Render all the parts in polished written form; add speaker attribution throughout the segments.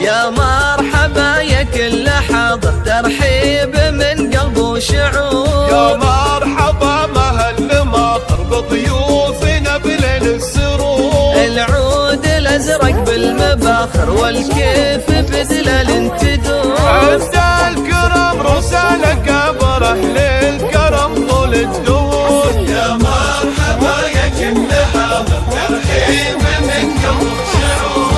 Speaker 1: يا مرحبا يا كل حاضر، ترحيب من قلب وشعور.
Speaker 2: يا مرحبا مهل ماطر بضيوفنا بليل السرور.
Speaker 1: العود الازرق بالمباخر والكيف بدلال تدور.
Speaker 2: عز الكرم رسالة كبر اهل الكرم طول الدهور.
Speaker 3: يا مرحبا يا كل حاضر، ترحيب من قلب وشعور.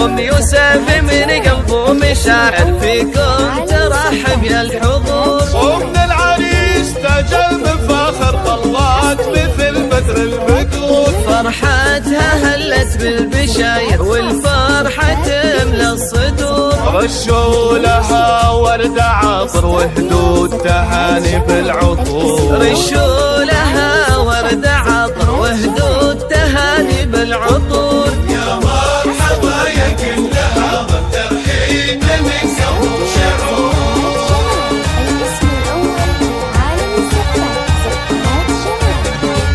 Speaker 1: أم يوسف من قلب ومشاعر فيكم ترحب يا الحضور.
Speaker 2: ومن العريس تاج المفاخر طلعت مثل بدر البدور.
Speaker 1: فرحتها هلت بالبشاير والفرحة تملى الصدور.
Speaker 2: رشوا لها ورد عطر وهدود تهاني بالعطور.
Speaker 1: رشوا لها ورد عطر وهدود تهاني بالعطور.
Speaker 3: يا مرحبا يا كل حاضر، ترحيب من قلب وشعور.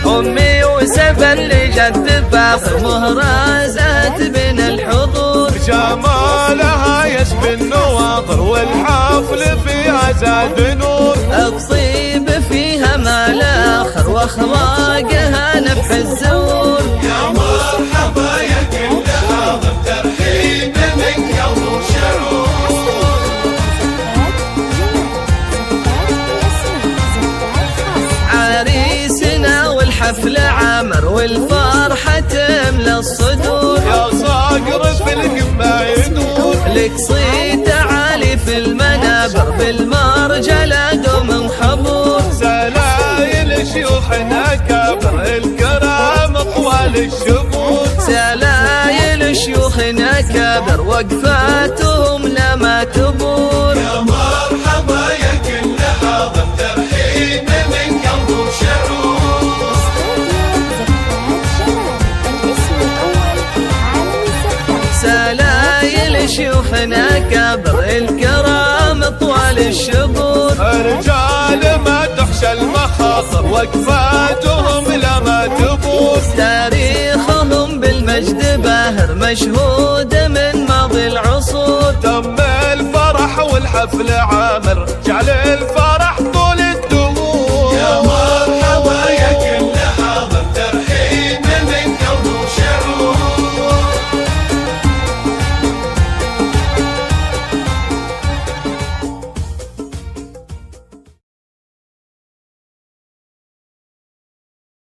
Speaker 1: أم يوسف اللي جت فاخر مهرازات بين الحضور.
Speaker 2: جمالها يشبه النواظر والحفل فيها زاد نور.
Speaker 1: الطيب فيها ما لاخر واخلاقها نفح الزور.
Speaker 3: يا مرحبا يا كل حاضر، ترحيب من قلب وشعور.
Speaker 1: عريسنا والحفل عامر والفرحة تملى الصدور.
Speaker 2: يا صقر في القمة يدور.
Speaker 1: لك صيت عالي في المنابر بالمرجلة دوم خبور.
Speaker 2: سلايل شيوخنا كبر الكرام طوال الشهور.
Speaker 1: سلايل شيوخنا كبر وقفاتهم لما تبور.
Speaker 3: يا مرحبا يا كل حاضر، ترحيب من قلب وشعور.
Speaker 1: سلايل شيوخنا كبر الكرام طوال الشهور.
Speaker 2: رجال ما تحشى المخاطر وقفاتهم لما تبور.
Speaker 1: تاريخهم بالمجد باهر مشهود من ماضي العصور.
Speaker 2: تم الفرح والحفل